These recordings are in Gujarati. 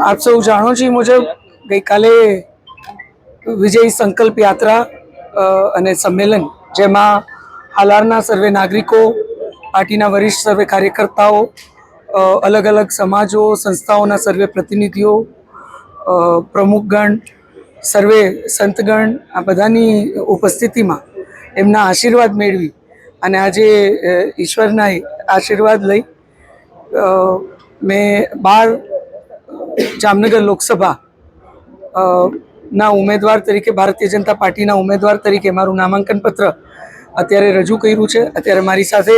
આપ સૌ જાણો છો મુજબ ગઈકાલે વિજય સંકલ્પ યાત્રા અને સંમેલન જેમાં હાલારના સર્વે નાગરિકો, પાર્ટીના વરિષ્ઠ સર્વે કાર્યકર્તાઓ, અલગ અલગ સમાજો સંસ્થાઓના સર્વે પ્રતિનિધિઓ, પ્રમુખગણ, સર્વે સંતગણ આ બધાની ઉપસ્થિતિમાં એમના આશીર્વાદ મેળવી અને આજે ઈશ્વરના આશીર્વાદ લઈ મેં 12 જામનગર લોકસભા ના ઉમેદવાર તરીકે, ભારતીય જનતા પાર્ટીના ઉમેદવાર તરીકે મારું નામાંકન પત્ર અત્યારે રજૂ કર્યું છે. અત્યારે મારી સાથે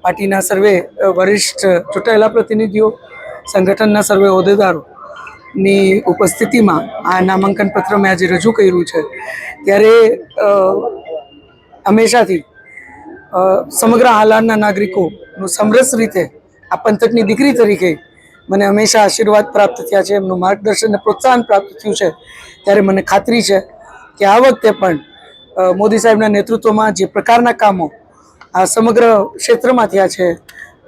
પાર્ટીના સર્વે વરિષ્ઠ ચૂંટાયેલા પ્રતિનિધિઓ, સંગઠનના સર્વે હોદ્દેદારોની ઉપસ્થિતિમાં આ નામાંકન પત્ર મેં આજે રજૂ કર્યું છે. ત્યારે હંમેશાથી સમગ્ર હાલારના નાગરિકોનું સમરસ રીતે આ પંથકની દીકરી તરીકે મને હંમેશા આશીર્વાદ પ્રાપ્ત થયા છે, એમનું માર્ગદર્શન અને પ્રોત્સાહન પ્રાપ્ત થયું છે. ત્યારે મને ખાતરી છે કે આ વખતે પણ મોદી સાહેબના નેતૃત્વમાં જે પ્રકારના કામો આ સમગ્ર ક્ષેત્રમાં થયા છે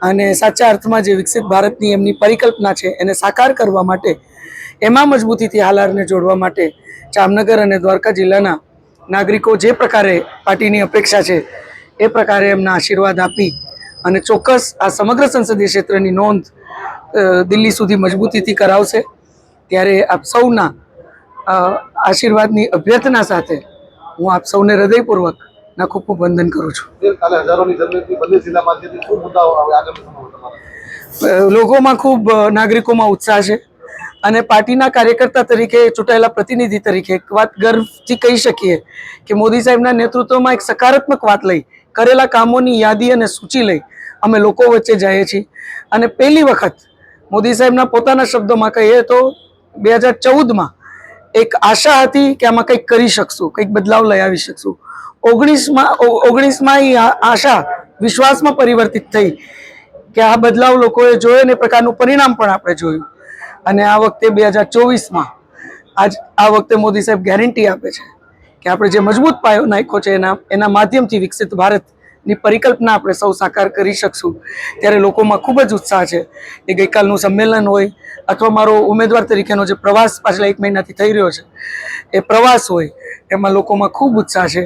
અને સાચા અર્થમાં જે વિકસિત ભારતની એમની પરિકલ્પના છે એને સાકાર કરવા માટે, એમાં મજબૂતીથી હાલારને જોડવા માટે જામનગર અને દ્વારકા જિલ્લાના નાગરિકો જે પ્રકારે પાર્ટીની અપેક્ષા છે એ પ્રકારે એમના આશીર્વાદ આપી અને ચોક્કસ આ સમગ્ર સંસદીય ક્ષેત્રની નોંધ દિલ્હી સુધી મજબૂતીથી કરાવશે. ત્યારે આપ સૌના આશીર્વાદની અભ્યર્થના સાથે હું આપ સૌને હૃદયપૂર્વકના ખૂબ ખૂબ વંદન કરું છું. લોકોમાં ખૂબ નાગરિકોમાં ઉત્સાહ છે અને પાર્ટીના કાર્યકર્તા તરીકે, ચૂંટાયેલા પ્રતિનિધિ તરીકે એક વાત ગર્વથી કહી શકીએ કે મોદી સાહેબના નેતૃત્વમાં એક સકારાત્મક વાત લઈ, કરેલા કામોની યાદી અને સૂચિ લઈ અમે લોકો વચ્ચે જઈએ છીએ. અને પહેલી વખત મોદી સાહેબના પોતાના શબ્દોમાં કહીએ તો 2014માં એક આશા હતી કે આમાં કંઈક કરી શકશું, કંઈક બદલાવ લઈ આવી શકશું. 19માં એ આશા વિશ્વાસમાં પરિવર્તિત થઈ કે આ બદલાવ લોકોએ જોયો અને એ પ્રકારનું પરિણામ પણ આપણે જોયું. અને આ વખતે 2024માં આ વખતે મોદી સાહેબ ગેરંટી આપે છે કે આપણે જે મજબૂત પાયો નાખ્યો છે એના માધ્યમથી વિકસિત ભારતની પરિકલ્પના આપણે સૌ સાકાર કરી શકશું. ત્યારે લોકોમાં ખૂબ જ ઉત્સાહ છે. એ ગઈકાલનું સંમેલન હોય અથવા મારો ઉમેદવાર તરીકેનો જે પ્રવાસ પાછલા 1 મહિનાથી થઈ રહ્યો છે એ પ્રવાસ હોય, એમાં લોકોમાં ખૂબ ઉત્સાહ છે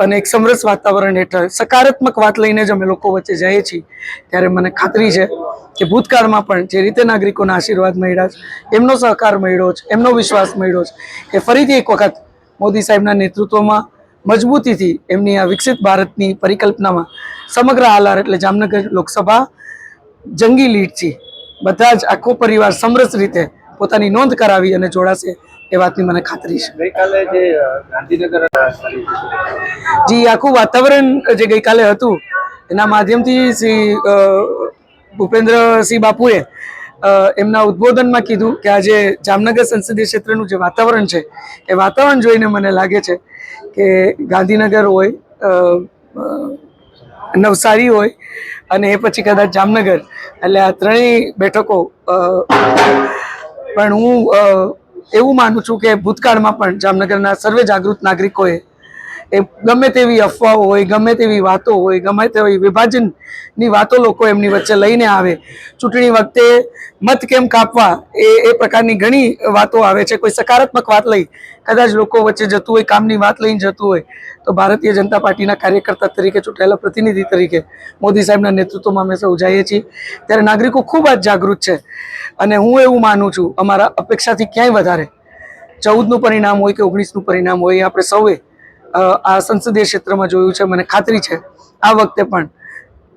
અને એક સમરસ વાતાવરણ હેઠળ સકારાત્મક વાત લઈને જ અમે લોકો વચ્ચે જઈએ છીએ. ત્યારે મને ખાતરી છે કે ભૂતકાળમાં પણ જે રીતે નાગરિકોના આશીર્વાદ મળ્યા છે, એમનો સહકાર મળ્યો છે, એમનો વિશ્વાસ મળ્યો છે, કે ફરીથી એક વખત મોદી સાહેબના નેતૃત્વમાં મજબૂતીથી એમની આ વિકસિત ભારતની પરિકલ્પનામાં સમગ્ર હાલાર એટલે જામનગર લોકસભા જંગી લીડથી બધા જ આખો પરિવાર સમરસ રીતે પોતાની નોંધ કરાવી અને જોડાશે એ વાતની મને ખાતરી છે. ગઈકાલે જે ગાંધીનગર જી આખું વાતાવરણ જે ગઈકાલે હતું એના માધ્યમથી શ્રી ભૂપેન્દ્રસિંહ બાપુએ એમના ઉદ્બોધનમાં કીધું કે આજે જામનગર સંસદીય ક્ષેત્રનું જે વાતાવરણ છે એ વાતાવરણ જોઈને મને લાગે છે કે ગાંધીનગર હોય, નવસારી હોય અને એ પછી કદાચ જામનગર, એટલે આ ત્રણેય બેઠકો પણ હું એવું માનું છું કે ભૂતકાળમાં પણ જામનગરના સર્વે જાગૃત નાગરિકોએ એ ગમે તેવી અફવાઓ હોય, ગમે તેવી વાતો હોય, ગમે તેવી વિભાજનની વાતો લોકો એમની વચ્ચે લઈને આવે, ચૂંટણી વખતે મત કેમ કાપવા એ પ્રકારની ઘણી વાતો આવે છે. કોઈ સકારાત્મક વાત લઈ કદાચ લોકો વચ્ચે જતું હોય, કામની વાત લઈને જતું હોય, તો ભારતીય જનતા પાર્ટીના કાર્યકર્તા તરીકે, ચૂંટાયેલા પ્રતિનિધિ તરીકે મોદી સાહેબના નેતૃત્વમાં અમે સૌ જઈએ છીએ. ત્યારે નાગરિકો ખૂબ જ જાગૃત છે અને હું એવું માનું છું અમારા અપેક્ષાથી ક્યાંય વધારે 14નું પરિણામ હોય કે 19નું પરિણામ હોય, એ આપણે સૌએ આ સંસદીય ક્ષેત્રમાં જોયું છે. મને ખાતરી છે આ વખતે પણ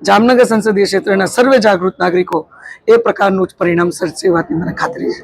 જામનગર સંસદીય ક્ષેત્રના સર્વે જાગૃત નાગરિકો એ પ્રકારનું જ પરિણામ સર્જશે એ વાતની મને ખાતરી છે.